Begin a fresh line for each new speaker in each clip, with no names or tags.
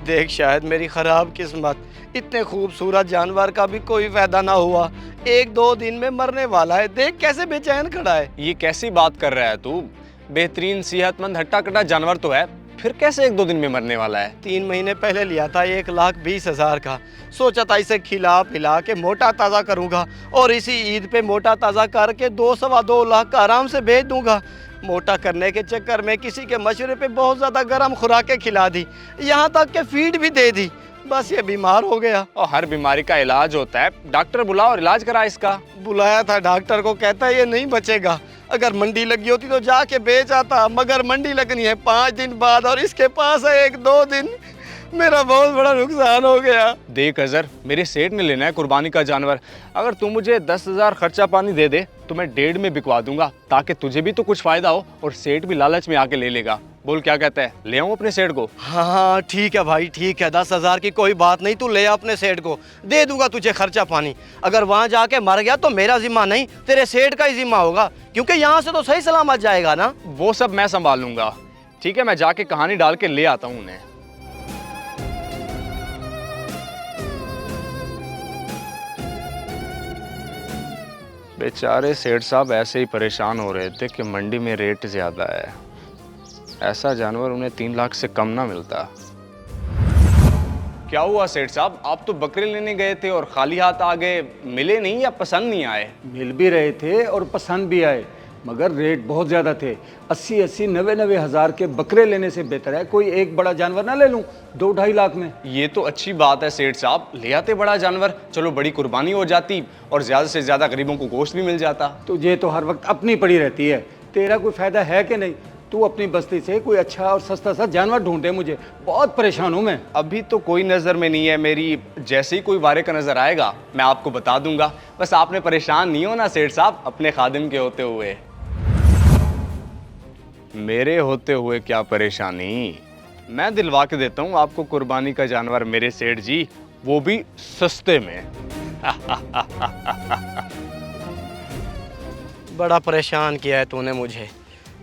देख शायद मेरी ख़राब किस्मत, इतने खूबसूरत जानवर का भी कोई फायदा ना हुआ। 1-2 दिन में मरने वाला है। देख कैसे बेचैन खड़ा है।
ये कैसी बात कर रहा है तू? बेहतरीन सेहतमंद हट्टा कट्टा जानवर तो है, फिर कैसे 1-2 दिन में मरने वाला है?
3 महीने पहले लिया था 1,20,000 का। सोचा था इसे खिला पिला के मोटा ताज़ा करूँगा और इसी ईद पे मोटा ताज़ा करके 2-2.25 लाख का आराम से बेच दूँगा। मोटा करने के चक्कर में किसी के मशवरे पे बहुत ज़्यादा गर्म खुराकें खिला दी, यहाँ तक के फीड भी दे दी। बस ये बीमार हो गया।
और हर बीमारी का इलाज होता है, डॉक्टर बुलाओ और इलाज करा इसका।
बुलाया था डॉक्टर को, कहता है ये नहीं बचेगा। अगर मंडी लगी होती तो जाके बेच आता, मगर मंडी लगनी है 5 दिन बाद और इसके पास है 1-2 दिन। मेरा बहुत बड़ा नुकसान हो गया।
देख अजहर, मेरे सेठ ने लेना है कुर्बानी का जानवर। अगर तू मुझे 10,000 खर्चा पानी दे दे तो मैं 1.5 में बिकवा दूंगा, ताकि तुझे भी तो कुछ फायदा हो और सेठ भी लालच में आके ले लेगा। बोल क्या कहता है, ले आऊं अपने सेठ को?
हाँ ठीक है भाई, ठीक है। 10,000 की कोई बात नहीं, तू ले आ अपने सेठ को, दे दूंगा तुझे खर्चा पानी। अगर वहाँ जाके मर गया तो मेरा जिम्मा नहीं, तेरे सेठ का ही जिम्मा होगा, क्योंकि यहाँ से तो सही सलामत जाएगा ना।
वो सब मैं संभाल लूंगा। ठीक है, मैं जाके कहानी डाल के ले आता हूँ उन्हें। बेचारे सेठ साहब ऐसे ही परेशान हो रहे थे कि मंडी में रेट ज़्यादा है। ऐसा जानवर उन्हें 3 लाख से कम ना मिलता। क्या हुआ सेठ साहब, आप तो बकरे लेने गए थे और खाली हाथ आ गए? मिले नहीं या पसंद नहीं आए?
मिल भी रहे थे और पसंद भी आए, मगर रेट बहुत ज़्यादा थे। 80-80, 90-90 हज़ार के बकरे लेने से बेहतर है कोई एक बड़ा जानवर ना ले लूं 2-2.5 लाख में।
ये तो अच्छी बात है सेठ साहब, ले आते बड़ा जानवर, चलो बड़ी कुर्बानी हो जाती और ज़्यादा से ज़्यादा गरीबों को गोश्त भी मिल जाता।
तुझे तो हर वक्त अपनी पड़ी रहती है, तेरा कोई फ़ायदा है कि नहीं? तू अपनी बस्ती से कोई अच्छा और सस्ता सा जानवर ढूंढे, मुझे बहुत परेशान हूँ मैं।
अभी तो कोई नज़र में नहीं है मेरी, जैसे ही कोई वारे का नज़र आएगा मैं आपको बता दूंगा। बस आपने परेशान नहीं होना सेठ साहब, अपने खादिम के होते हुए। मेरे होते हुए क्या परेशानी, मैं दिलवा के देता हूँ आपको कुर्बानी का जानवर मेरे सेठ जी, वो भी सस्ते में।
बड़ा परेशान किया है तूने मुझे।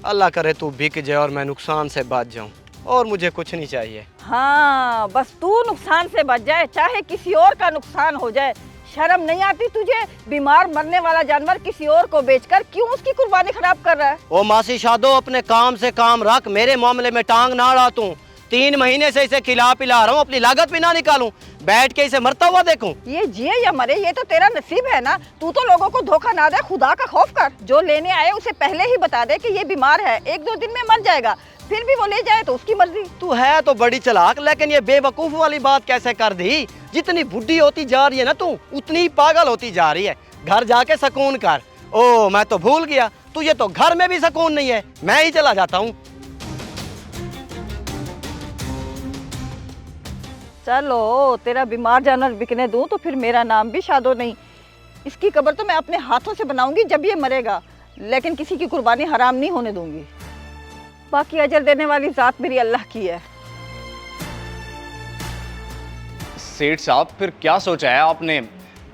अल्लाह करे तू बिक जाए और मैं नुकसान से बच जाऊं, और मुझे कुछ नहीं चाहिए।
हाँ, बस तू नुकसान से बच जाए, चाहे किसी और का नुकसान हो जाए। शर्म नहीं आती तुझे? बीमार मरने वाला जानवर किसी और को बेचकर क्यों उसकी कुर्बानी खराब कर रहा है?
ओ मासी शादो, अपने काम से काम रख, मेरे मामले में टांग ना अड़ा तू। 3 महीने से इसे खिला पिला रहा हूँ, अपनी लागत भी ना निकालूं, बैठ के इसे मरता हुआ देखूं।
ये जिए या मरे ये तो तेरा नसीब है ना। तू तो लोगों को धोखा ना दे, खुदा का खौफ कर। जो लेने आए उसे पहले ही बता दे कि ये बीमार है, 1-2 दिन में मर जाएगा, फिर भी वो ले जाए तो उसकी मर्जी।
तू है तो बड़ी चालाक, लेकिन ये बेवकूफ वाली बात कैसे कर दी? जितनी बुढ़ी होती जा रही है ना तू, उतनी ही पागल होती जा रही है। घर जाके सुकून कर। ओ मैं तो भूल गया, तुझे तो घर में भी सुकून नहीं है, मैं ही चला जाता हूँ।
चलो, तेरा बीमार जानवर बिकने दूं तो फिर मेरा नाम भी शादो नहीं। इसकी कब्र तो मैं अपने हाथों से बनाऊंगी जब ये मरेगा, लेकिन किसी की कुर्बानी हराम नहीं होने दूंगी। बाकी अजर देने वाली जात मेरी अल्लाह की है।
सेठ साहब, फिर क्या सोचा है आपने,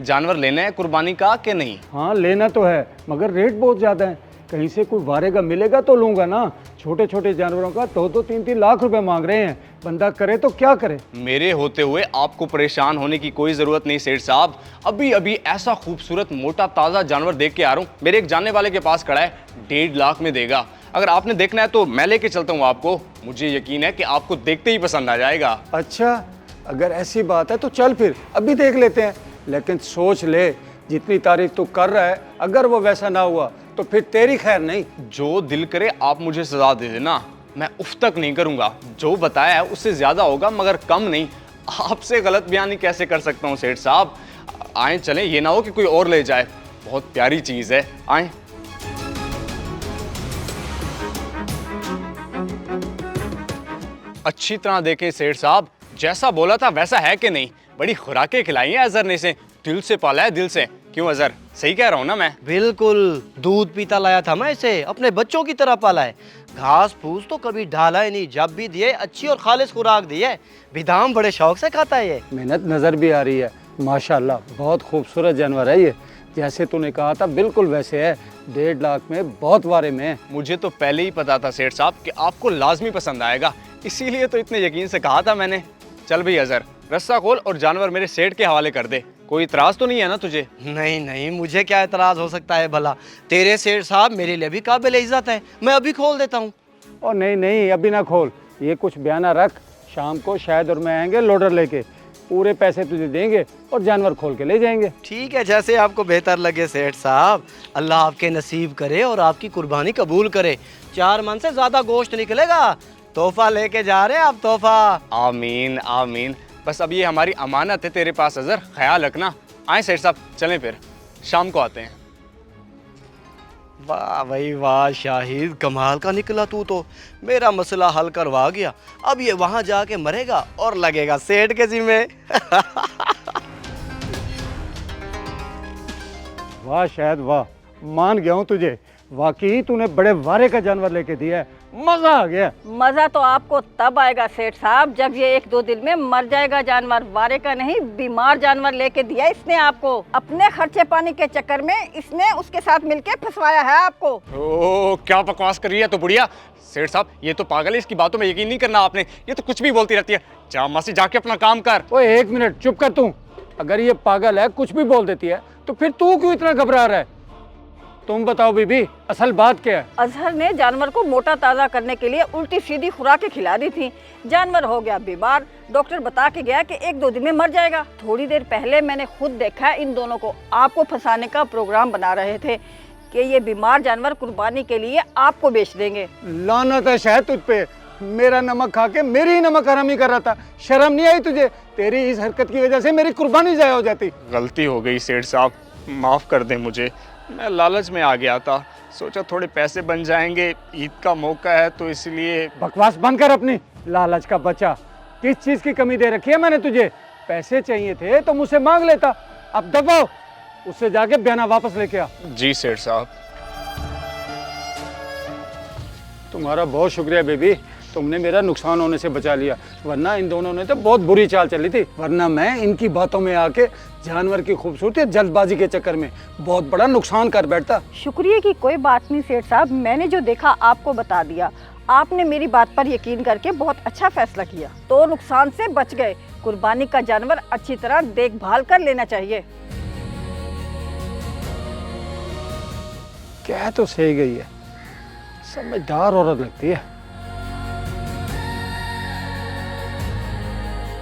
जानवर लेना है कुर्बानी का कि नहीं?
हाँ लेना तो है, मगर रेट बहुत ज़्यादा है। कहीं से कोई वारेगा मिलेगा तो लूँगा ना। छोटे छोटे जानवरों का 2-2, 3-3 लाख रुपए मांग रहे हैं, बंदा करे तो क्या करे?
मेरे होते हुए आपको परेशान होने की कोई ज़रूरत नहीं सेठ साहब। अभी अभी ऐसा खूबसूरत मोटा ताज़ा जानवर देख के आ रहा हूँ, मेरे एक जानने वाले के पास खड़ा है, 1.5 लाख में देगा। अगर आपने देखना है तो मैं लेके चलता हूँ आपको, मुझे यकीन है कि आपको देखते ही पसंद आ जाएगा।
अच्छा, अगर ऐसी बात है तो चल फिर अभी देख लेते हैं, लेकिन सोच ले जितनी तारीफ तू कर रहा है, अगर वो वैसा ना हुआ तो फिर तेरी खैर नहीं।
जो दिल करे आप मुझे सजा दे देना, मैं उफ तक नहीं करूँगा। जो बताया है उससे ज़्यादा होगा मगर कम नहीं। आपसे गलत बयानी कैसे कर सकता हूँ सेठ साहब? आए चलें, ये ना हो कि कोई और ले जाए, बहुत प्यारी चीज़ है। आए। अच्छी तरह देखें सेठ साहब, जैसा बोला था वैसा है कि नहीं? बड़ी खुराकें खिलाई हैं अजहर ने इसे, दिल से पाला है, दिल से। क्यों अजहर, सही कह रहा हूँ ना मैं?
बिल्कुल, दूध पीता लाया था मैं इसे, अपने बच्चों की तरह पाला है। घास फूस तो कभी ढाला ही नहीं, जब भी दिए अच्छी और खालिश खुराक दी है। बिदाम बड़े शौक से खाता है ये।
मेहनत नज़र भी आ रही है, माशाल्लाह बहुत खूबसूरत जानवर है ये। जैसे तूने कहा था बिल्कुल वैसे है, 1.5 लाख में बहुत वारे में है।
मुझे तो पहले ही पता था सेठ साहब कि आपको लाजमी पसंद आएगा, इसीलिए तो इतने यकीन से कहा था मैंने। चल भाई अजहर, रस्सा खोल और जानवर मेरे सेठ के हवाले कर दे। कोई इतराज तो नहीं है ना तुझे?
नहीं नहीं, मुझे क्या एतराज हो सकता है भला। तेरे सेठ साहब मेरे लिए भी काबिल इज्जत है, मैं अभी खोल देता हूँ।
और नहीं नहीं, अभी ना खोल, ये कुछ बयाना रख। शाम को शायद और मैं आएंगे लोडर लेके, पूरे पैसे तुझे देंगे और जानवर खोल के ले जाएंगे।
ठीक है, जैसे आपको बेहतर लगे सेठ साहब। अल्लाह आपके नसीब करे और आपकी कुर्बानी कबूल करे। 4 मन से ज़्यादा गोश्त निकलेगा। तोहफा लेके जा रहे हैं आप, तोहफा।
आमीन आमीन। बस अब ये हमारी अमानत है तेरे पास अजहर, ख्याल रखना। आए सेठ साहब, चलें फिर, शाम को आते हैं।
वाह भाई वाह शाहिद, कमाल का निकला तू तो। मेरा मसला हल करवा गया। अब ये वहां जाके मरेगा और लगेगा सेठ के जिम्मे।
वाह शायद वाह, मान गया हूँ तुझे। वाकई तूने बड़े वारे का जानवर लेके दिया है, मजा आ गया।
मजा तो आपको तब आएगा सेठ साहब जब ये 1-2 दिन में मर जाएगा जानवर। वारे का नहीं, बीमार जानवर लेके दिया इसने आपको। अपने खर्चे पानी के चक्कर में इसने उसके साथ मिलके फंसवाया है आपको।
ओ क्या बकवास कर रही है तो बुढ़िया। सेठ साहब ये तो पागल है, इसकी बातों में यकीन नहीं करना आपने। ये तो कुछ भी बोलती रहती है। जा मासी, जाके अपना काम कर।
ओए 1 मिनट चुप कर तू। अगर ये पागल है, कुछ भी बोल देती है, तो फिर तू क्यों इतना घबरा रहा है? तुम बताओ बीबी, असल बात क्या है?
अजहर ने जानवर को मोटा ताज़ा करने के लिए उल्टी सीधी खुराकें खिला दी थी। जानवर हो गया बीमार। डॉक्टर बता के गया कि 1-2 दिन में मर जाएगा। थोड़ी देर पहले मैंने खुद देखा इन दोनों को आपको फंसाने का प्रोग्राम बना रहे थे कि ये बीमार जानवर कुर्बानी के लिए आपको बेच देंगे।
लानत है शायद तुझ पे। मेरा नमक खा के मेरी ही नमक हरामी कर रहा था। शर्म नहीं आई तुझे? तेरी इस हरकत की वजह से मेरी कुर्बानी ज़ाया हो जाती।
गलती हो गई सेठ साहब, माफ़ कर दें मुझे। मैं लालच में आ गया था, सोचा थोड़े पैसे बन जाएंगे, ईद का मौका है तो इसलिए।
बकवास बंद कर अपनी, लालच का बच्चा। किस चीज़ की कमी दे रखी है मैंने तुझे? पैसे चाहिए थे तो मुझसे मांग लेता। अब दबाओ, उससे जाके बयाना वापस लेके आ।
जी सेठ साहब।
तुम्हारा बहुत शुक्रिया बेबी, तुमने मेरा नुकसान होने से बचा लिया, वरना इन दोनों ने तो बहुत बुरी चाल चली थी। वरना मैं इनकी बातों में आके जानवर की खूबसूरती जल्दबाजी के चक्कर में बहुत बड़ा नुकसान कर बैठता।
शुक्रिया की कोई बात नहीं सेठ साहब, मैंने जो देखा आपको बता दिया। आपने मेरी बात पर यकीन करके बहुत अच्छा फैसला किया, तो नुकसान से बच गए। कुर्बानी का जानवर अच्छी तरह देखभाल कर लेना चाहिए।
क्या तो सही गई है, समझदार औरत लगती है।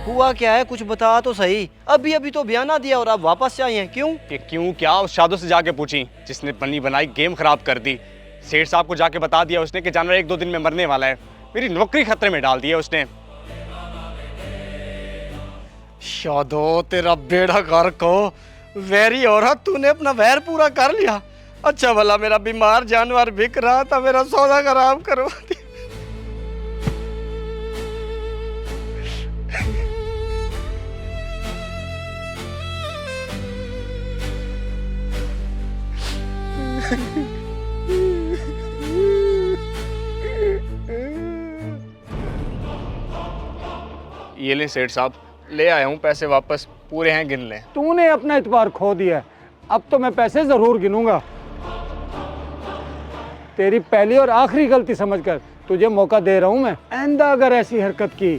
हुआ क्या है, कुछ बता तो सही। अभी अभी तो बयाना दिया और आप वापस से आए हैं, क्यों?
कि क्यों क्या, उस शादो से जाके पूछी जिसने बनी बनाई गेम खराब कर दी। सेठ साहब को जाके बता दिया उसने कि जानवर 1-2 दिन में मरने वाला है। मेरी नौकरी खतरे में डाल दी है उसने।
शादो तेरा बेड़ा गर्क हो। वैरी औरत, तूने अपना वैर पूरा कर लिया। अच्छा भला मेरा बीमार जानवर बिक रहा था, मेरा सौदा खराब करो।
ये लें सेठ साहब, ले आया हूँ पैसे वापस, पूरे हैं, गिन लें।
तूने अपना इतबार खो दिया है, अब तो मैं पैसे जरूर गिनूंगा। तेरी पहली और आखिरी गलती समझकर तुझे मौका दे रहा हूं मैं। आइंदा अगर ऐसी हरकत की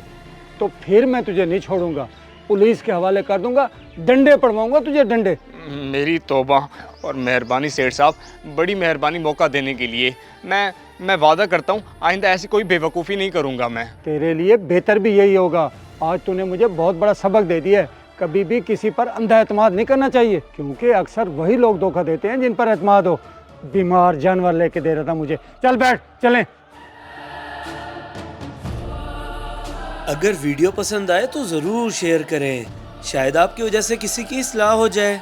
तो फिर मैं तुझे नहीं छोड़ूंगा, पुलिस के हवाले कर दूंगा, डंडे पड़वाऊंगा तुझे, डंडे।
मेरी तौबा और मेहरबानी सेठ साहब, बड़ी मेहरबानी मौका देने के लिए। मैं वादा करता हूँ आइंदा ऐसी कोई बेवकूफ़ी नहीं करूँगा मैं।
तेरे लिए बेहतर भी यही होगा। आज तूने मुझे बहुत बड़ा सबक दे दिया है। कभी भी किसी पर अंधा एतमाद नहीं करना चाहिए, क्योंकि अक्सर वही लोग धोखा देते हैं जिन पर एतमाद हो। बीमार जानवर लेके दे रहा था मुझे। चल बैठ, चलें।
अगर वीडियो पसंद आए तो ज़रूर शेयर करें, शायद आपकी वजह से किसी की इस्लाह हो जाए।